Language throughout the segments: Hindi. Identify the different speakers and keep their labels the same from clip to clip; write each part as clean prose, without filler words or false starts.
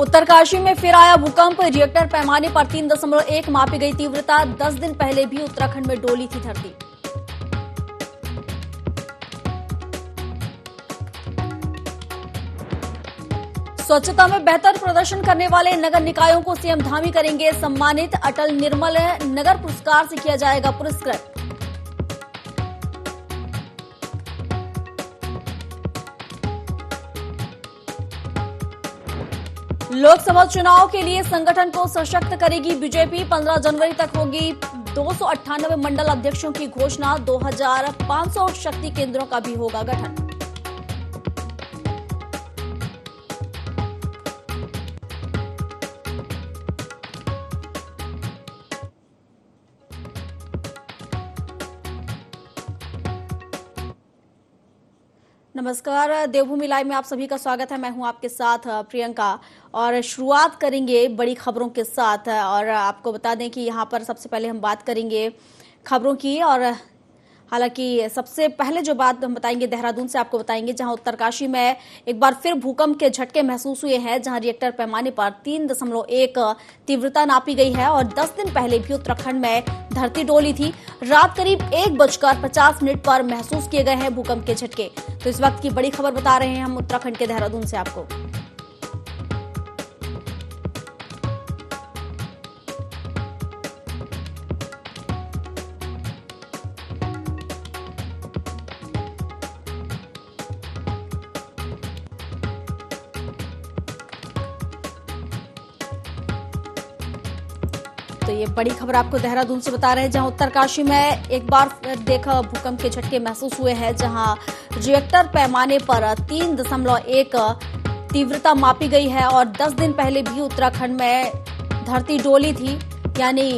Speaker 1: उत्तरकाशी में फिर आया भूकंप। रिएक्टर पैमाने पर 3.1 मापी गई तीव्रता। 10 दिन पहले भी उत्तराखंड में डोली थी धरती। स्वच्छता में बेहतर प्रदर्शन करने वाले नगर निकायों को सीएम धामी करेंगे सम्मानित। अटल निर्मल नगर पुरस्कार से किया जाएगा पुरस्कृत। लोकसभा चुनाव के लिए संगठन को सशक्त करेगी बीजेपी। 15 जनवरी तक होगी 298 मंडल अध्यक्षों की घोषणा। 2500 शक्ति केंद्रों का भी होगा गठन। नमस्कार, देवभूमि लाइव में आप सभी का स्वागत है। मैं हूं आपके साथ प्रियंका और शुरुआत करेंगे बड़ी खबरों के साथ। और आपको बता दें कि यहां पर सबसे पहले हम बात करेंगे खबरों की। और हालांकि सबसे पहले जो बात हम बताएंगे देहरादून से आपको बताएंगे, जहां उत्तरकाशी में एक बार फिर भूकंप के झटके महसूस हुए हैं, जहां रिएक्टर पैमाने पर 3.1 तीव्रता नापी गई है। और 10 दिन पहले भी उत्तराखंड में धरती डोली थी। रात करीब 1:50 पर महसूस किए गए हैं भूकंप के झटके। तो इस वक्त की बड़ी खबर बता रहे हैं हम उत्तराखंड के देहरादून से आपको। तो ये बड़ी खबर आपको देहरादून से बता रहे हैं, जहां उत्तरकाशी में एक बार देखा भूकंप के झटके महसूस हुए हैं, जहां रिएक्टर पैमाने पर 3.1 तीव्रता मापी गई है। और 10 दिन पहले भी उत्तराखंड में धरती डोली थी, यानी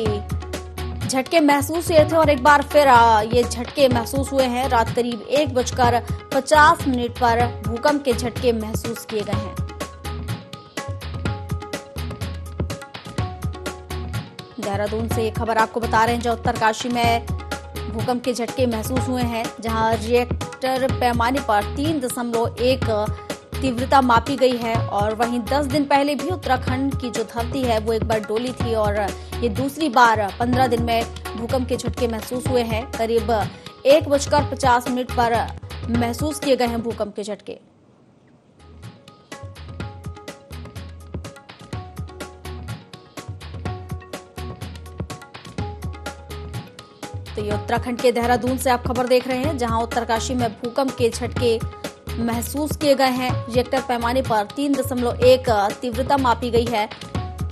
Speaker 1: झटके महसूस हुए थे। और एक बार फिर ये झटके महसूस हुए हैं। रात करीब 1:50 पर भूकंप के झटके महसूस किए गए हैं। देहरादून से ये खबर आपको बता रहे हैं, जहां उत्तरकाशी में भूकंप के झटके महसूस हुए हैं, जहां रिएक्टर पैमाने पर 3.1 तीव्रता मापी गई है। और वहीं 10 दिन पहले भी उत्तराखंड की जो धरती है वो एक बार डोली थी। और ये दूसरी बार 15 दिन में भूकंप के झटके महसूस हुए हैं। करीब 1:50 पर महसूस किए गए हैं भूकंप के झटके। तो ये उत्तराखंड के देहरादून से आप खबर देख रहे हैं, जहां उत्तरकाशी में भूकंप के झटके महसूस किए गए हैं। रिएक्टर पैमाने पर 3.1 तीव्रता मापी गई है।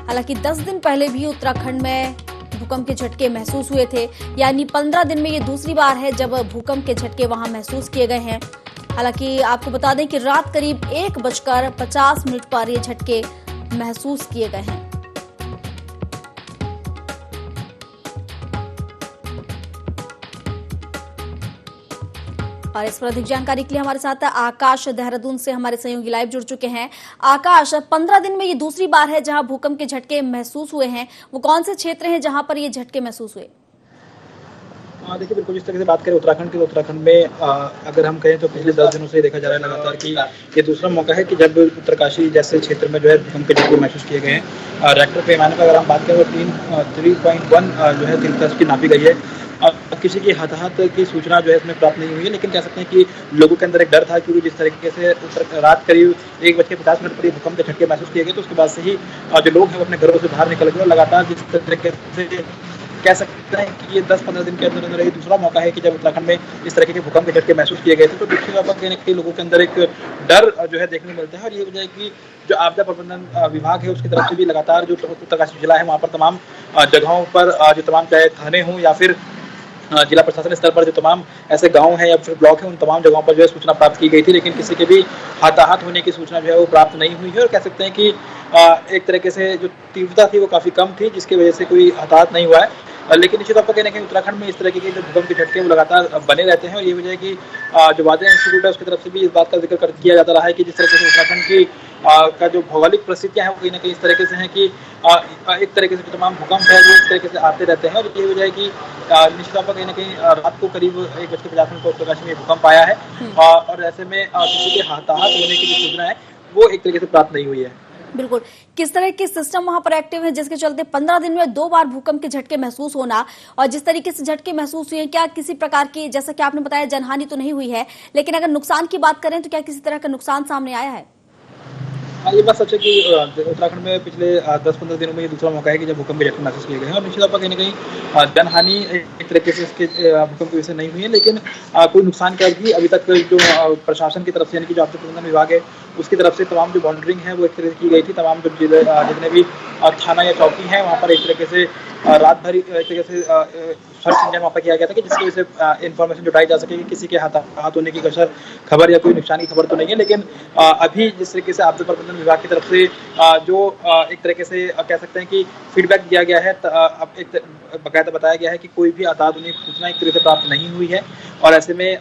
Speaker 1: हालांकि 10 दिन पहले भी उत्तराखंड में भूकंप के झटके महसूस हुए थे, यानी 15 दिन में ये दूसरी बार है जब भूकंप के झटके वहां महसूस किए गए हैं। हालांकि आपको बता दें कि रात करीब 1:50 पर ये झटके महसूस किए गए हैं। और इस पर अधिक जानकारी के लिए हमारे साथ आकाश देहरादून से हमारे सहयोगी लाइव जुड़ चुके हैं। आकाश, 15 दिन में ये दूसरी बार है जहां भूकंप के झटके महसूस हुए हैं। वो कौन से क्षेत्र हैं जहां पर ये झटके महसूस हुए?
Speaker 2: देखिए, बिल्कुल जिस तरह से बात करें उत्तराखंड की, तो उत्तराखंड में अगर हम कहें तो पिछले 10 दिनों से देखा जा रहा है लगातार कि ये दूसरा मौका है कि जब उत्तरकाशी जैसे क्षेत्र में जो है भूकंप के झटके महसूस किए गए हैं। रिएक्टर पैमाने पर अगर हम बात करें तो 3.1 जो है तीव्रता की नापी गई है। किसी की हताहत की सूचना जो है इसमें प्राप्त नहीं हुई है, लेकिन कह सकते हैं कि लोगों के अंदर एक डर था, क्योंकि जिस तरीके से रात करीब 1:50 पर ये भूकंप के झटके महसूस किए गए, तो उसके बाद से ही जो लोग हैं वो अपने घरों से बाहर निकल गए। और लगातार जिस तरीके से कह सकते हैं कि ये 10-15 दिन के अंदर अंदर ये दूसरा मौका है कि जब उत्तराखंड में इस तरीके के भूकंप के झटके महसूस किए गए थे, तो दूसरी बात कहीं ना कहीं लोगों के अंदर एक डर जो है देखने को मिलता है। और ये वजह है कि जो आपदा प्रबंधन विभाग है उसकी तरफ से भी लगातार जो उत्तरकाशी जिला है वहाँ पर तमाम जगहों पर जो तमाम चाहे थाने हों या फिर जिला प्रशासन स्तर पर जो तमाम ऐसे गांव हैं या फिर ब्लॉक हैं, उन तमाम जगहों पर जो है सूचना प्राप्त की गई थी, लेकिन किसी के भी हताहत होने की सूचना जो है वो प्राप्त नहीं हुई है। और कह सकते हैं कि एक तरीके से जो तीव्रता थी वो काफ़ी कम थी, जिसकी वजह से कोई हताहत नहीं हुआ है। लेकिन निश्चित तौर पर कहीं ना कहीं उत्तराखंड में इस तरह के जो भूकंप के झटके वो लगातार बने रहते हैं। और ये वजह है कि जो वादिया इंस्टीट्यूट है उसकी तरफ से भी इस बात का जिक्र किया जाता रहा है कि जिस तरीके से उत्तराखंड की का जो भौगोलिक परिस्थितियां हैं वो कहीं ना कहीं इस तरीके से हैं कि एक तरीके से जो तमाम भूकंप है वो इस तरीके से आते रहते हैं। और ये वजह है कि निश्चित तौर पर कहीं ना कहीं रात को करीब 1:50 को उत्तरकाशी में भूकंप आया है। और ऐसे में किसी के हताहत होने की जो सूचना है वो एक तरीके से प्राप्त नहीं हुई है।
Speaker 1: बिल्कुल। किस तरह के सिस्टम वहां पर एक्टिव है जिसके चलते 15 दिन में 2 बार भूकंप के झटके महसूस होना, और जिस तरीके से झटके महसूस हुए हैं, क्या किसी प्रकार की, जैसा कि आपने बताया, जनहानि तो नहीं हुई है, लेकिन अगर नुकसान की बात करें तो क्या किसी तरह का नुकसान सामने आया है?
Speaker 2: हाँ, ये बात सच है कि उत्तराखंड में पिछले 10-15 दिनों में ये दूसरा मौका है कि जब भूकंप के झटके महसूस किए गए हैं, और निश्चित तौर पर कहीं न कहीं जनहानि एक तरीके से इसके भूकंप की वजह से नहीं हुई है, लेकिन कोई नुकसान का भी अभी तक जो प्रशासन की तरफ से, यानी कि जो आपदा प्रबंधन विभाग है, उसकी तरफ से तमाम जो मॉनिटरिंग है वो एक तरह से की गई थी। तमाम जो जितने भी थाना या चौकी हैं वहाँ पर एक तरीके से रात भर एक तरीके से सर्च इंजन वहाँ पर किया गया था कि जिसकी वजह से इन्फॉर्मेशन जुटाई जा सके कि किसी के हाथ होने की खबर या कोई नुकसान की खबर तो नहीं है। लेकिन अभी जिस तरीके से आपदा प्रबंधन विभाग की तरफ से जो एक तरीके से कह सकते हैं कि फीडबैक दिया गया है, अब एक बाकायदा बताया गया है कि कोई भी अताधुनिक सूचना एक तरह से प्राप्त नहीं हुई है, और ऐसे में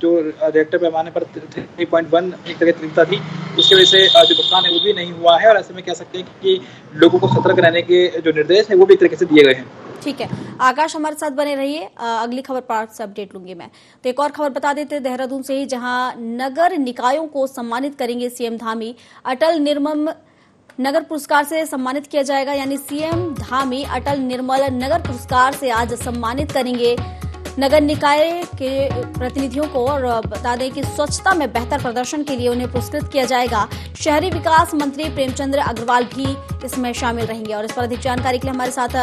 Speaker 2: जो रिएक्टर पैमाने पर 3.1 एक तरह तीव्रता थी, उसकी वजह से जो नुकसान है वो भी नहीं हुआ है, और ऐसे में कह सकते हैं कि लोगों को सतर्क रहने के जो निर्देश है वो भी एक तरीके से दिए गए हैं।
Speaker 1: ठीक है, आकाश हमारे साथ बने रहिए, अगली खबर पर से अपडेट लूंगी मैं। तो एक और खबर बता देते हैं देहरादून से ही, जहां नगर निकायों को सम्मानित करेंगे सीएम धामी। अटल निर्मम नगर पुरस्कार से सम्मानित किया जाएगा, यानी सीएम धामी अटल निर्मल नगर पुरस्कार से आज सम्मानित करेंगे नगर निकाय के प्रतिनिधियों को, और बता दें कि स्वच्छता में बेहतर प्रदर्शन के लिए उन्हें पुरस्कृत किया जाएगा। शहरी विकास मंत्री प्रेमचंद्र अग्रवाल भी इसमें शामिल रहेंगे, और इस पर अधिक जानकारी के लिए हमारे साथ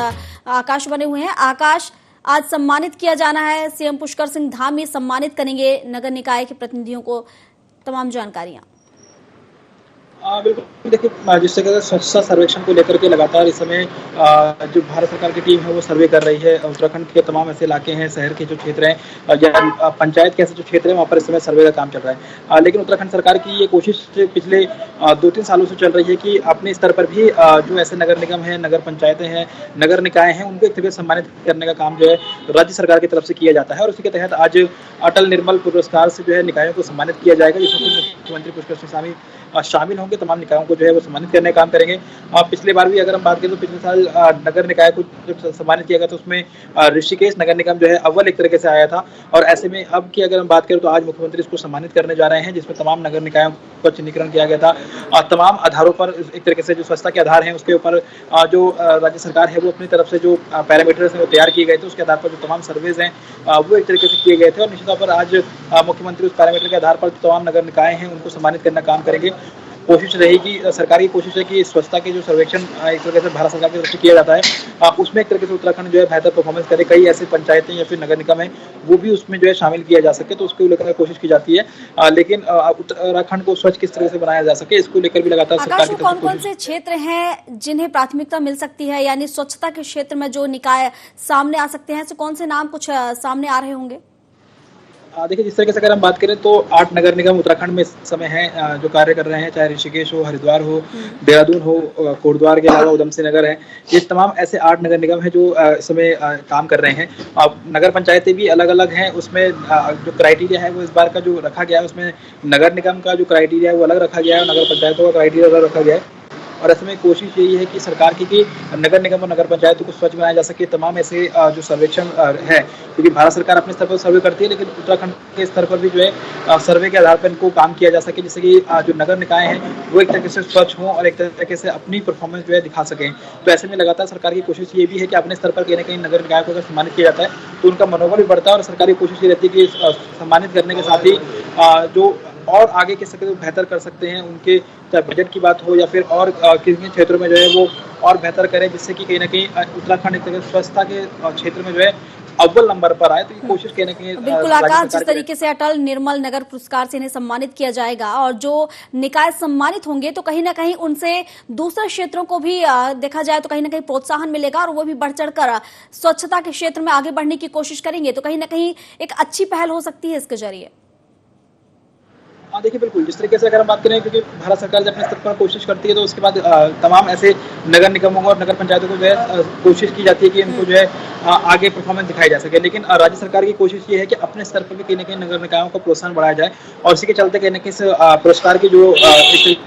Speaker 1: आकाश बने हुए हैं। आकाश, आज सम्मानित किया जाना है, सीएम पुष्कर सिंह धामी सम्मानित करेंगे नगर निकाय के प्रतिनिधियों को, तमाम जानकारियां।
Speaker 2: बिल्कुल, देखिए जिस तरह से स्वच्छता सर्वेक्षण को लेकर के लगातार इस समय जो भारत सरकार की टीम है वो सर्वे कर रही है। उत्तराखंड के तमाम ऐसे इलाके हैं, शहर के जो क्षेत्र हैं या पंचायत के ऐसे जो क्षेत्र हैं, वहाँ पर इस समय सर्वे का काम चल रहा है। लेकिन उत्तराखंड सरकार की ये कोशिश पिछले 2-3 सालों से चल रही है कि अपने स्तर पर भी जो ऐसे नगर निगम हैं, नगर पंचायतें हैं, नगर निकाय हैं, उनको एक तरह से सम्मानित करने का काम जो है राज्य सरकार की तरफ से किया जाता है, और उसी के तहत आज अटल निर्मल पुरस्कार से जो है निकायों को सम्मानित किया जाएगा, जिसमें मुख्यमंत्री पुष्कर सिंह धामी शामिल होंगे। तमाम निकायों को जो है वो सम्मानित करने का काम करेंगे। पिछले बार भी अगर हम बात करें तो पिछले साल नगर निकाय को जब सम्मानित किया गया था उसमें ऋषिकेश नगर निगम जो है अव्वल एक तरीके से आया था, और ऐसे में अब की अगर हम बात करें तो आज मुख्यमंत्री इसको सम्मानित करने जा रहे हैं, जिसमें तमाम नगर निकायों का चिन्हीकरण किया गया था। तमाम आधारों पर एक तरीके से जो स्वच्छता के आधार हैं उसके ऊपर जो राज्य सरकार है वो अपनी तरफ से जो पैरामीटर्स हैं वो तैयार किए गए थे, उसके आधार पर जो तमाम सर्वेज हैं वो एक तरीके से किए गए थे, और निश्चित तौर पर आज मुख्यमंत्री उस पैरामीटर के आधार पर तमाम नगर निकाय हैं उनको सम्मानित करने का काम करेंगे। कोशिश रहेगी, सरकार की कोशिश है कि स्वच्छता के जो सर्वेक्षण एक तरीके से भारत सरकार की तरफ से किया जाता है उसमें एक तरीके से उत्तराखंड जो है बेहतर परफॉर्मेंस करे। कई ऐसी पंचायतें या फिर नगर निगम है वो भी उसमें जो है शामिल किया जा सके, तो उसको लेकर कोशिश की जाती है। लेकिन उत्तराखंड को स्वच्छ किस तरह से बनाया जा सके इसको लेकर भी लगातार सरकार की तरफ से
Speaker 1: कौन कौन से क्षेत्र हैं जिन्हें प्राथमिकता मिल सकती है, यानी स्वच्छता के क्षेत्र में जो निकाय सामने आ सकते हैं, ऐसे कौन से नाम कुछ सामने आ रहे होंगे?
Speaker 2: देखिए, जिस तरीके से अगर हम बात करें तो 8 नगर निगम उत्तराखंड में इस समय हैं जो कार्य कर रहे हैं, चाहे ऋषिकेश हो, हरिद्वार हो, देहरादून हो, कोटद्वार के अलावा उधम सिंह नगर है। ये तमाम ऐसे 8 नगर निगम हैं जो इस समय काम कर रहे हैं। नगर पंचायतें भी अलग अलग हैं, उसमें जो क्राइटेरिया है वो इस बार का जो रखा गया है उसमें नगर निगम का जो क्राइटेरिया है वो अलग रखा गया है और नगर पंचायतों का क्राइटेरिया अलग रखा गया है। और ऐसे में कोशिश यही है कि सरकार की कि नगर निगम और नगर पंचायतों को स्वच्छ बनाया जा सके। तमाम ऐसे जो सर्वेक्षण है, क्योंकि भारत सरकार अपने स्तर पर सर्वे करती है, लेकिन उत्तराखंड के स्तर पर भी जो है सर्वे के आधार पर इनको काम किया जा सके, जिससे कि जो नगर निकाय हैं वो एक तरीके से स्वच्छ हों और एक तरीके से अपनी परफॉर्मेंस जो है दिखा सकें। तो ऐसे में लगातार सरकार की कोशिश ये भी है कि अपने स्तर पर कहीं ना कहीं नगर निकाय को अगर सम्मानित किया जाता है तो उनका मनोबल भी बढ़ता है, और सरकारी कोशिश ये रहती है कि सम्मानित करने के साथ ही जो और आगे के सकते बेहतर कर सकते हैं, उनके चाहे बजट की बात हो या फिर और किसी क्षेत्रों में जो है वो और बेहतर करें, जिससे कि कहीं ना कहीं उत्तराखंड एक तरह स्वच्छता के क्षेत्र में जो है अव्वल नंबर पर आए। तो ये कोशिश कहीं ना कहीं
Speaker 1: बिल्कुल आकाश, जिस तरीके से अटल निर्मल नगर पुरस्कार से इन्हें सम्मानित किया जाएगा और जो निकाय सम्मानित होंगे तो कहीं ना कहीं उनसे दूसरे क्षेत्रों को भी देखा जाए तो कहीं ना कहीं प्रोत्साहन मिलेगा और वो भी बढ़ चढ़कर स्वच्छता के क्षेत्र में आगे बढ़ने की कोशिश करेंगे, तो कहीं ना कहीं एक अच्छी पहल हो सकती है इसके जरिए।
Speaker 2: देखिए, बिल्कुल जिस तरीके से अगर हम बात करें, क्योंकि भारत सरकार जब अपने स्तर पर कोशिश करती है तो उसके बाद तमाम ऐसे नगर निगमों और नगर पंचायतों को जो है कोशिश की जाती है कि इनको जो है आगे परफॉर्मेंस दिखाई जा सके। लेकिन राज्य सरकार की कोशिश ये है कि अपने स्तर पर भी कहीं ना कहीं नगर निकायों को प्रोत्साहन बढ़ाया जाए, और इसी के चलते कहीं ना कहीं पुरस्कार की जो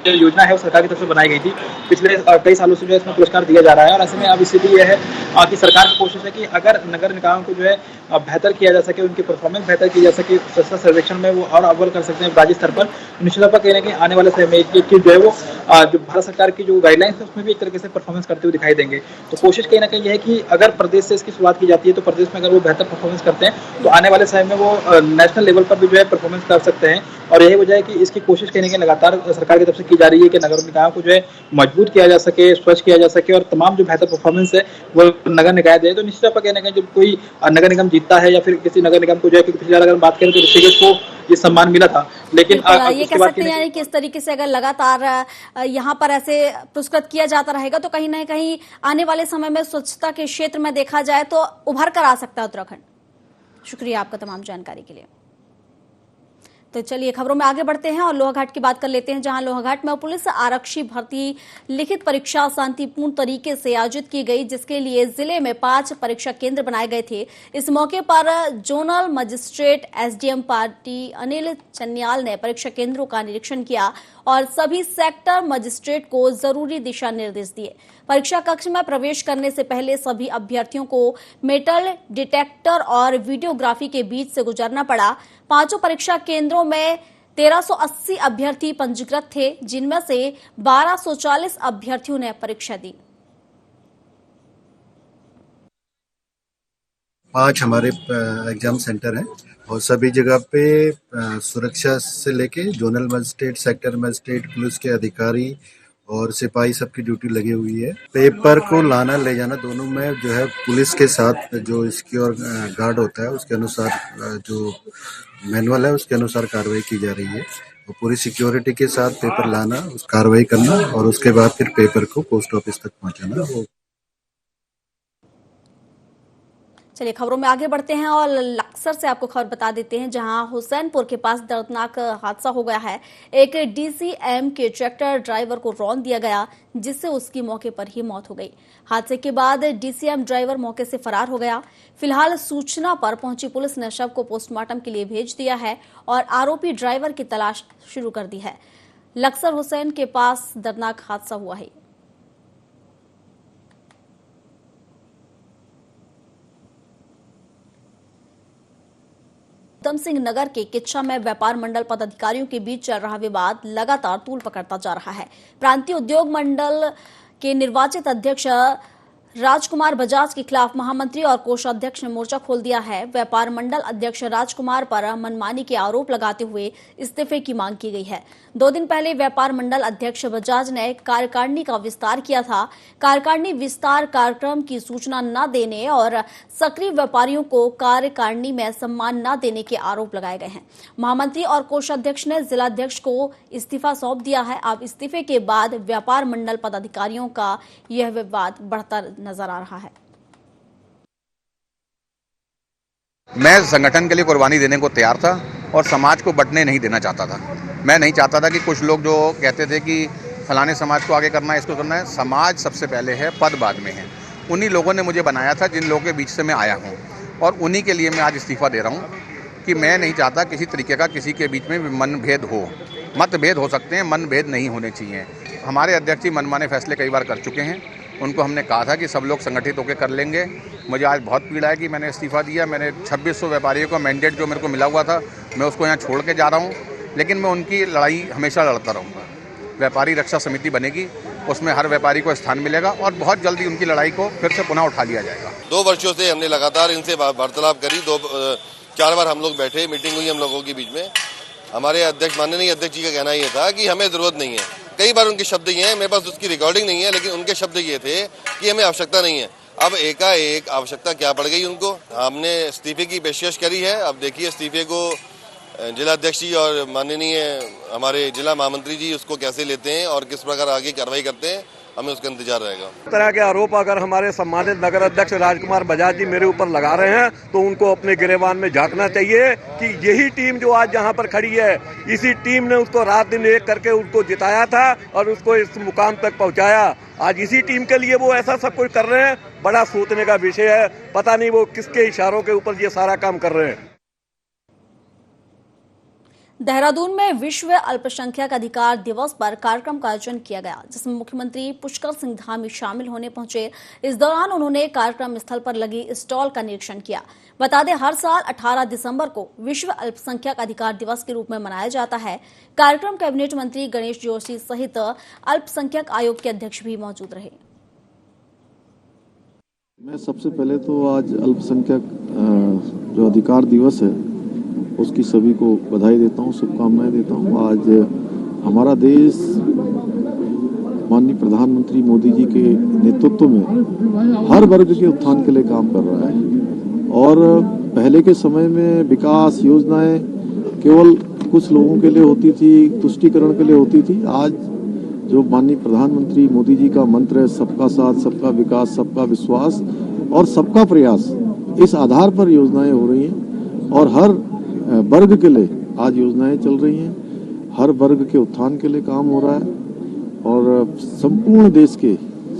Speaker 2: योजना है वो सरकार की तरफ से बनाई गई थी। पिछले कई सालों से जो है इसमें पुरस्कार दिया जा रहा है, और ऐसे में अब स्थिति यह है कि सरकार की कोशिश है कि अगर नगर निकायों को जो है बेहतर किया जा सके, उनकी परफॉर्मेंस बेहतर की जा सके, स्वच्छता सर्वेक्षण में वो और अव्वल कर सकते हैं राज्य स्तर पर निश्चित तौर पर कहीं ना कहीं आने वाले समय में की जो है वो जो भारत सरकार की जो गाइडलाइंस है उसमें भी एक तरीके से परफॉर्मेंस करते हुए दिखाई देंगे। तो कोशिश कहीं ना कहीं ये है कि अगर प्रदेश से इसकी शुरुआत की जाती है तो प्रदेश में अगर वो बेहतर परफॉर्मेंस करते हैं तो आने वाले समय में वो नेशनल लेवल पर भी जो है परफॉर्मेंस कर सकते हैं। और यही वजह है कि इसकी कोशिश कहीं ना कहीं लगातार सरकार की तरफ से की जा रही है कि नगर निकायों को जो है मजबूत किया जा सके, स्वच्छ किया जा सके और तमाम जो बेहतर परफॉर्मेंस है वो नगर निकाय दे। तो निश्चित तौर पर कहीं ना कहीं जब कोई नगर निगम जीतता है या फिर किसी नगर निगम को जो है, पिछली बार अगर बात करें तो ऋषिकेश को ये सम्मान मिला था, लेकिन
Speaker 1: ये कह सकते हैं यानी कि इस तरीके से अगर लगातार यहाँ पर ऐसे पुरस्कृत किया जाता रहेगा तो कहीं ना कहीं आने वाले समय में स्वच्छता के क्षेत्र में देखा जाए तो उभर कर आ सकता है उत्तराखंड। शुक्रिया आपका तमाम जानकारी के लिए। तो चलिए खबरों में आगे बढ़ते हैं और लोहाघाट की बात कर लेते हैं, जहां लोहाघाट में पुलिस आरक्षी भर्ती लिखित परीक्षा शांतिपूर्ण तरीके से आयोजित की गई, जिसके लिए जिले में 5 परीक्षा केंद्र बनाए गए थे। इस मौके पर zonal magistrate SDM party Anil Chanyal ने परीक्षा केंद्रों का निरीक्षण किया और सभी सेक्टर मजिस्ट्रेट को जरूरी दिशा निर्देश दिए। परीक्षा कक्ष में प्रवेश करने से पहले सभी अभ्यर्थियों को मेटल डिटेक्टर और वीडियोग्राफी के बीच से गुजरना पड़ा। 5 परीक्षा केंद्रों में 1380 अभ्यर्थी पंजीकृत थे, जिनमें से 1240 अभ्यर्थियों ने परीक्षा दी।
Speaker 3: 5 हमारे एग्जाम सेंटर हैं और सभी जगह पे सुरक्षा से लेके zonal magistrate, sector magistrate, police के अधिकारी और सिपाही सबकी ड्यूटी लगी हुई है। पेपर को लाना ले जाना दोनों में जो है पुलिस के साथ जो इसकी और गार्ड होता है उसके अनुसार जो मैनुअल है उसके अनुसार कार्रवाई की जा रही है। तो पूरी सिक्योरिटी के साथ पेपर लाना, उस कार्रवाई करना और उसके बाद फिर पेपर को पोस्ट ऑफिस तक पहुंचाना। वो
Speaker 1: चलिए खबरों में आगे बढ़ते हैं और लक्सर से आपको खबर बता देते हैं, जहां हुसैनपुर के पास दर्दनाक हादसा हो गया है। एक डीसीएम के ट्रैक्टर ड्राइवर को रौंद दिया गया, जिससे उसकी मौके पर ही मौत हो गई। हादसे के बाद डीसीएम ड्राइवर मौके से फरार हो गया। फिलहाल सूचना पर पहुंची पुलिस ने शव को पोस्टमार्टम के लिए भेज दिया है और आरोपी ड्राइवर की तलाश शुरू कर दी है। लक्सर हुसैन के पास दर्दनाक हादसा हुआ है। उधम सिंह नगर के किच्छा में व्यापार मंडल पदाधिकारियों के बीच चल रहा विवाद लगातार तूल पकड़ता जा रहा है। प्रांतीय उद्योग मंडल के निर्वाचित अध्यक्ष राजकुमार बजाज के खिलाफ महामंत्री और कोषाध्यक्ष ने मोर्चा खोल दिया है। व्यापार मंडल अध्यक्ष राजकुमार पर मनमानी के आरोप लगाते हुए इस्तीफे की मांग की गई है। 2 दिन पहले व्यापार मंडल अध्यक्ष बजाज ने कार्यकारिणी का विस्तार किया था। कार्यकारिणी विस्तार कार्यक्रम की सूचना न देने और सक्रिय व्यापारियों को कार्यकारिणी में सम्मान न देने के आरोप लगाए गए हैं। महामंत्री और कोषाध्यक्ष ने जिलाध्यक्ष को इस्तीफा सौंप दिया है। अब इस्तीफे के बाद व्यापार मंडल पदाधिकारियों का यह विवाद बढ़ता नजर आ रहा है।
Speaker 4: मैं संगठन के लिए कुर्बानी देने को तैयार था और समाज को बंटने नहीं देना चाहता था। मैं नहीं चाहता था कि कुछ लोग जो कहते थे कि फलाने समाज को आगे करना है, इसको करना है। समाज सबसे पहले है, पद बाद में है। उन्हीं लोगों ने मुझे बनाया था जिन लोगों के बीच से मैं आया हूँ और उन्हीं के लिए मैं आज इस्तीफा दे रहा हूँ कि मैं नहीं चाहता किसी तरीके का किसी के बीच में मनभेद हो। मतभेद हो सकते हैं, मनभेद नहीं होने चाहिए। हमारे अध्यक्ष जी मनमाने फैसले कई बार कर चुके हैं। उनको हमने कहा था कि सब लोग संगठित होकर कर लेंगे। मुझे आज बहुत पीड़ा है कि मैंने इस्तीफा दिया। मैंने 2600 व्यापारियों का मैंडेट जो मेरे को मिला हुआ था, मैं उसको यहाँ छोड़ के जा रहा हूँ, लेकिन मैं उनकी लड़ाई हमेशा लड़ता रहूँगा। व्यापारी रक्षा समिति बनेगी, उसमें हर व्यापारी को स्थान मिलेगा और बहुत जल्दी उनकी लड़ाई को फिर से पुनः उठा लिया जाएगा।
Speaker 5: 2 वर्षों से हमने लगातार इनसे वार्तालाप करी। 4 बार हम लोग बैठे, मीटिंग हुई हम लोगों के बीच में। हमारे अध्यक्ष, माननीय अध्यक्ष जी का कहना ये था कि हमें जरूरत नहीं है। कई बार उनके शब्द ये हैं, मेरे पास उसकी रिकॉर्डिंग नहीं है, लेकिन उनके शब्द ये थे कि हमें आवश्यकता नहीं है। अब एकाएक आवश्यकता क्या पड़ गई उनको। हमने इस्तीफे की पेशकश करी है। अब देखिए इस्तीफे को जिला अध्यक्ष जी और माननीय हमारे जिला महामंत्री जी उसको कैसे लेते हैं और किस प्रकार आगे कार्रवाई करते हैं, हमें उसका इंतजार रहेगा।
Speaker 6: इस तरह के आरोप अगर हमारे सम्मानित नगर अध्यक्ष राजकुमार बजाज जी मेरे ऊपर लगा रहे हैं तो उनको अपने गिरेबान में झांकना चाहिए कि यही टीम जो आज यहाँ पर खड़ी है, इसी टीम ने उसको रात दिन एक करके उसको जिताया था और उसको इस मुकाम तक पहुँचाया। आज इसी टीम के लिए वो ऐसा सब कुछ कर रहे हैं। बड़ा सोचने का विषय है। पता नहीं वो किसके इशारों के ऊपर ये सारा काम कर रहे हैं।
Speaker 1: देहरादून में विश्व अल्पसंख्यक अधिकार दिवस पर कार्यक्रम का आयोजन किया गया, जिसमें मुख्यमंत्री पुष्कर सिंह धामी शामिल होने पहुंचे। इस दौरान उन्होंने कार्यक्रम स्थल पर लगी स्टॉल का निरीक्षण किया। बता दें, हर साल 18 दिसंबर को विश्व अल्पसंख्यक अधिकार दिवस के रूप में मनाया जाता है। कार्यक्रम कैबिनेट मंत्री गणेश जोशी सहित अल्पसंख्यक आयोग के अध्यक्ष भी मौजूद रहे।
Speaker 7: मैं सबसे पहले तो आज अल्पसंख्यक जो अधिकार दिवस है उसकी सभी को बधाई देता हूँ, शुभकामनाएं देता हूँ। आज हमारा देश माननीय प्रधानमंत्री मोदी जी के नेतृत्व में हर वर्ग के उत्थान के लिए काम कर रहा है और पहले के समय में विकास योजनाएं केवल कुछ लोगों के लिए होती थी, तुष्टीकरण के लिए होती थी। आज जो माननीय प्रधानमंत्री मोदी जी का मंत्र है, सबका साथ, सबका विकास, सबका विश्वास और सबका प्रयास, इस आधार पर योजनाएं हो रही हैं और हर वर्ग के लिए आज योजनाएं चल रही हैं। हर वर्ग के उत्थान के लिए काम हो रहा है और संपूर्ण देश के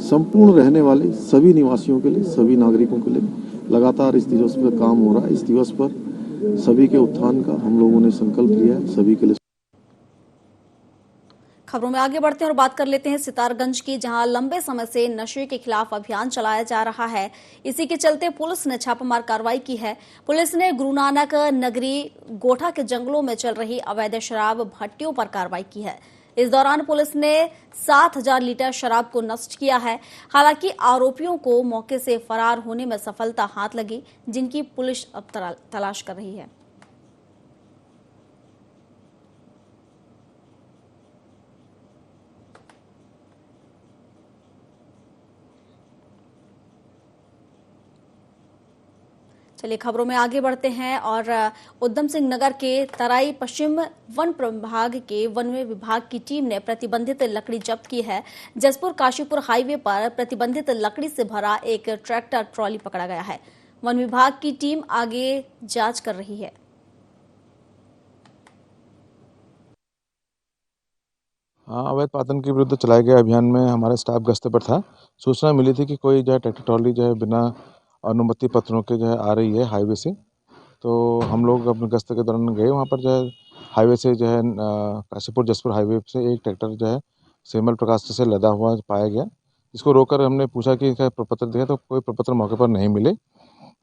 Speaker 7: संपूर्ण रहने वाले सभी निवासियों के लिए, सभी नागरिकों के लिए लगातार इस दिवस पर काम हो रहा है। इस दिवस पर सभी के उत्थान का हम लोगों ने संकल्प लिया है, सभी के लिए।
Speaker 1: खबरों में आगे बढ़ते हैं और बात कर लेते हैं सितारगंज की, जहां लंबे समय से नशे के खिलाफ अभियान चलाया जा रहा है। इसी के चलते पुलिस ने छापामार कार्रवाई की है। पुलिस ने गुरु नानक नगरी गोठा के जंगलों में चल रही अवैध शराब भट्टियों पर कार्रवाई की है। इस दौरान पुलिस ने 7,000 लीटर शराब को नष्ट किया है। हालांकि आरोपियों को मौके से फरार होने में सफलता हाथ लगी, जिनकी पुलिस अब तलाश कर रही है। चलिए खबरों में आगे बढ़ते हैं और उधम सिंह नगर के तराई पश्चिम वन प्रभाग के वन विभाग की टीम ने प्रतिबंधित लकड़ी जब्त की है। जसपुर काशीपुर हाईवे पर प्रतिबंधित लकड़ी से भरा एक ट्रैक्टर ट्रॉली पकड़ा गया है। वन विभाग की टीम आगे जांच कर रही है।
Speaker 8: अवैध पातन के विरुद्ध चलाए गए अभियान में हमारा स्टाफ गश्त पर था। सूचना मिली थी कि कोई जो है ट्रैक्टर ट्रॉली जो है बिना अनुमति पत्रों के जो है आ रही है हाईवे से। तो हम लोग अपने गश्त के दौरान गए वहाँ पर, जो है हाईवे से जो है काशीपुर जसपुर हाईवे से एक ट्रैक्टर जो है सेमल प्रकाश से लदा हुआ पाया गया, जिसको रोककर हमने पूछा कि क्या प्रपत्र दिया, तो कोई प्रपत्र मौके पर नहीं मिले,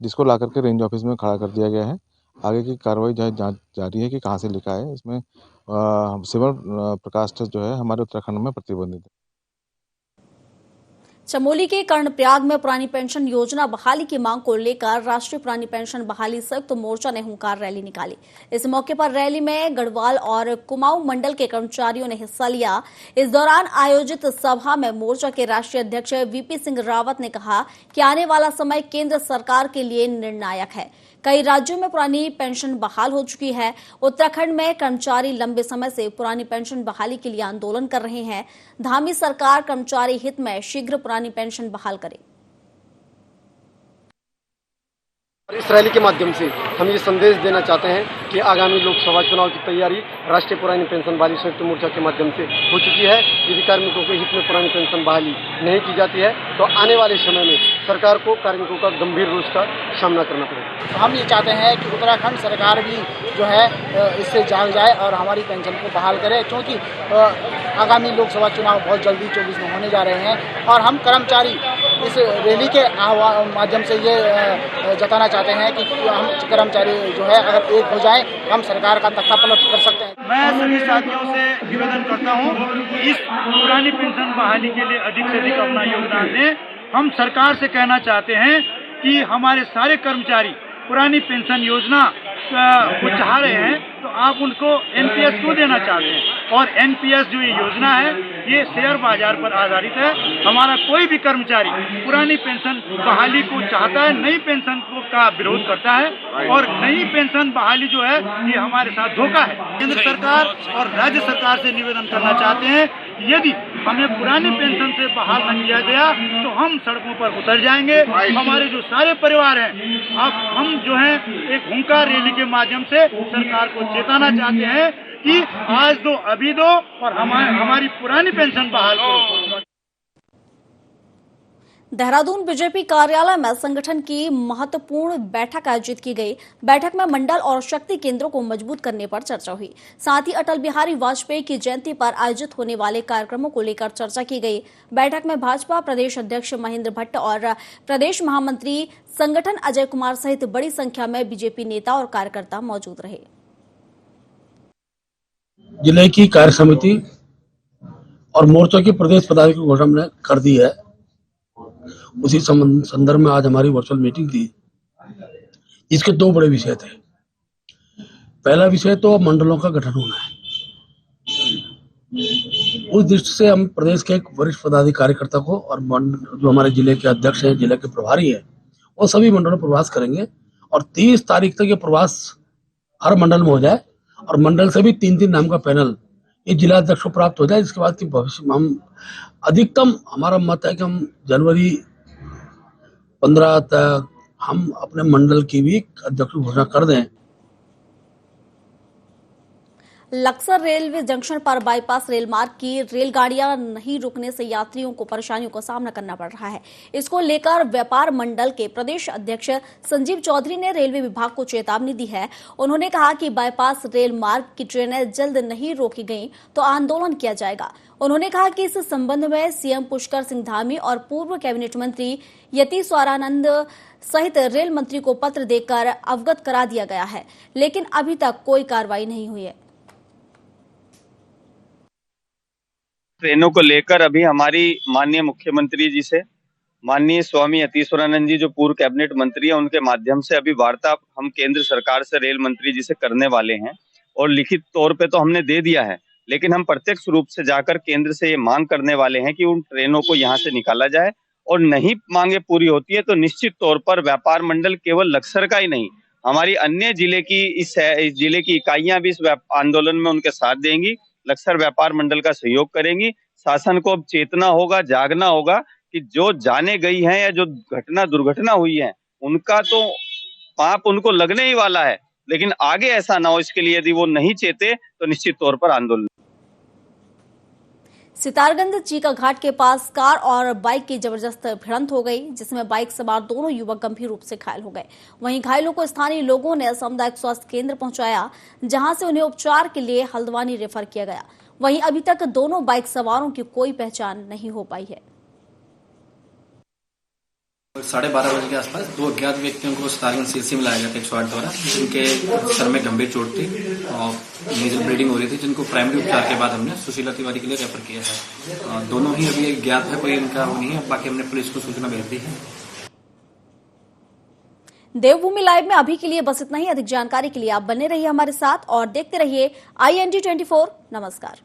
Speaker 8: जिसको ला करके रेंज ऑफिस में खड़ा कर दिया गया है। आगे की कार्रवाई जो है जाँच जारी है कि कहाँ से लिखा है। इसमें सेमल प्रकाश जो है हमारे उत्तराखंड में प्रतिबंधित है।
Speaker 1: चमोली के कर्णप्रयाग में पुरानी पेंशन योजना बहाली की मांग को लेकर राष्ट्रीय पुरानी पेंशन बहाली संयुक्त मोर्चा ने हुंकार रैली निकाली। इस मौके पर रैली में गढ़वाल और कुमाऊं मंडल के कर्मचारियों ने हिस्सा लिया। इस दौरान आयोजित सभा में मोर्चा के राष्ट्रीय अध्यक्ष वीपी सिंह रावत ने कहा कि आने वाला समय केंद्र सरकार के लिए निर्णायक है। कई राज्यों में पुरानी पेंशन बहाल हो चुकी है। उत्तराखंड में कर्मचारी लंबे समय से पुरानी पेंशन बहाली के लिए आंदोलन कर रहे हैं। धामी सरकार कर्मचारी हित में शीघ्र पुरानी पेंशन बहाल करे।
Speaker 9: इस रैली के माध्यम से हम ये संदेश देना चाहते हैं कि आगामी लोकसभा चुनाव की तैयारी राष्ट्रीय पुरानी पेंशन बहाली संयुक्त मोर्चा के माध्यम से हो चुकी है। यदि कार्मिकों के हित में पुरानी पेंशन बहाली नहीं की जाती है तो आने वाले समय में सरकार को कार्मिकों का गंभीर रोष का सामना करना पड़ेगा।
Speaker 2: हम ये चाहते हैं कि उत्तराखंड सरकार भी जो है इससे जाग जाए और हमारी पेंशन को बहाल करे, क्योंकि आगामी लोकसभा चुनाव बहुत जल्दी 24 में होने जा रहे हैं और हम कर्मचारी इस रैली के माध्यम से ये जताना चाहते हैं कि हम कर्मचारी जो है अगर एक हो जाए हम सरकार का तख्ता पलट कर सकते हैं।
Speaker 10: मैं सभी साथियों से निवेदन करता हूं कि इस पुरानी पेंशन बहाली के लिए अधिक से अधिक अपना योगदान दें। हम सरकार से कहना चाहते हैं कि हमारे सारे कर्मचारी पुरानी पेंशन योजना को चाह रहे हैं तो आप उनको एनपीएस क्यों देना चाहते हैं। और एनपीएस जो ये योजना है ये शेयर बाजार पर आधारित है। हमारा कोई भी कर्मचारी पुरानी पेंशन बहाली को चाहता है, नई पेंशन का विरोध करता है और नई पेंशन बहाली जो है ये हमारे साथ धोखा है। केंद्र सरकार और राज्य सरकार से निवेदन करना चाहते हैं, यदि हमें पुरानी पेंशन से बहाल न किया गया तो हम सड़कों पर उतर जाएंगे। हमारे जो सारे परिवार हैं, अब हम जो है एक हुंकार रैली के माध्यम से सरकार को चेताना चाहते हैं कि आज दो अभी दो और हमारी पुरानी पेंशन बहाल करो।
Speaker 1: देहरादून बीजेपी कार्यालय में संगठन की महत्वपूर्ण बैठक आयोजित की गई। बैठक में मंडल और शक्ति केंद्रों को मजबूत करने पर चर्चा हुई। साथ ही अटल बिहारी वाजपेयी की जयंती पर आयोजित होने वाले कार्यक्रमों को लेकर चर्चा की गई। बैठक में भाजपा प्रदेश अध्यक्ष महेंद्र भट्ट और प्रदेश महामंत्री संगठन अजय कुमार सहित बड़ी संख्या में बीजेपी नेता और कार्यकर्ता मौजूद रहे।
Speaker 11: जिले की कार्य समिति और मोर्चा की प्रदेश पदाधिकारी की घोषणा हमने कर दी है। उसी संदर्भ में आज हमारी वर्चुअल मीटिंग थी। इसके दो बड़े विषय थे। पहला विषय तो मंडलों का गठन होना है। उस दृष्टि से हम प्रदेश के एक वरिष्ठ पदाधिकारी कार्यकर्ता को और जो हमारे जिले के अध्यक्ष हैं, जिले के प्रभारी हैं, वो सभी मंडलों में प्रवास करेंगे और 30 तारीख तक ये प्रवास हर मंडल में हो जाए और मंडल से भी 3-3 नाम का पैनल ये जिला अध्यक्ष को प्राप्त हो जाए। इसके बाद की भविष्य में हम अधिकतम, हमारा मत है कि हम जनवरी 15 तक हम अपने मंडल की भी अध्यक्ष घोषणा कर दें।
Speaker 1: लक्सर रेलवे जंक्शन पर बाईपास रेल मार्ग की रेलगाड़ियां नहीं रुकने से यात्रियों को परेशानियों का सामना करना पड़ रहा है। इसको लेकर व्यापार मंडल के प्रदेश अध्यक्ष संजीव चौधरी ने रेलवे विभाग को चेतावनी दी है। उन्होंने कहा कि बाईपास रेल मार्ग की ट्रेनें जल्द नहीं रोकी गई तो आंदोलन किया जाएगा। उन्होंने कहा कि इस संबंध में सीएम पुष्कर सिंह धामी और पूर्व कैबिनेट मंत्री यति स्वारानंद सहित रेल मंत्री को पत्र देकर अवगत करा दिया गया है, लेकिन अभी तक कोई कार्रवाई नहीं हुई है।
Speaker 12: ट्रेनों को लेकर अभी हमारी माननीय मुख्यमंत्री जी से, माननीय स्वामी यतीश्वरानंद जी जो पूर्व कैबिनेट मंत्री हैं, उनके माध्यम से अभी वार्ता हम केंद्र सरकार से रेल मंत्री जी से करने वाले हैं और लिखित तौर पे तो हमने दे दिया है, लेकिन हम प्रत्यक्ष रूप से जाकर केंद्र से ये मांग करने वाले हैं कि उन ट्रेनों को यहाँ से निकाला जाए और नहीं मांगे पूरी होती है तो निश्चित तौर पर व्यापार मंडल केवल लक्सर का ही नहीं, हमारी अन्य जिले की इस जिले की इकाइयां भी इस आंदोलन में उनके साथ देंगी। लक्सर व्यापार मंडल का सहयोग करेंगी। शासन को अब चेतना होगा, जागना होगा कि जो जाने गई हैं या जो दुर्घटना हुई है उनका तो पाप उनको लगने ही वाला है, लेकिन आगे ऐसा ना हो इसके लिए यदि वो नहीं चेते तो निश्चित तौर पर आंदोलन।
Speaker 1: सितारगंज चीका घाट के पास कार और बाइक की जबरदस्त भिड़ंत हो गई, जिसमें बाइक सवार दोनों युवक गंभीर रूप से घायल हो गए। वहीं घायलों को स्थानीय लोगों ने सामुदायिक स्वास्थ्य केंद्र पहुंचाया, जहां से उन्हें उपचार के लिए हल्द्वानी रेफर किया गया। वहीं अभी तक दोनों बाइक सवारों की कोई पहचान नहीं हो पाई है।
Speaker 13: 12:30 बजे के आसपास 2 अज्ञात व्यक्तियों को सितारगंज सीएचसी में लाया गया था 108 द्वारा, जिनके सर में गंभीर चोट थी और मेजर ब्लीडिंग हो रही थी, जिनको प्राइमरी उपचार के बाद हमने सुशीला तिवारी के लिए रेफर किया है। दोनों ही अभी ज्ञात है, कोई इनका वो नहीं है। बाकी हमने पुलिस को सूचना भेज दी है।
Speaker 1: देवभूमि लाइव में अभी के लिए बस इतना ही। अधिक जानकारी के लिए आप बने रहिए हमारे साथ और देखते रहिए IND 24। नमस्कार।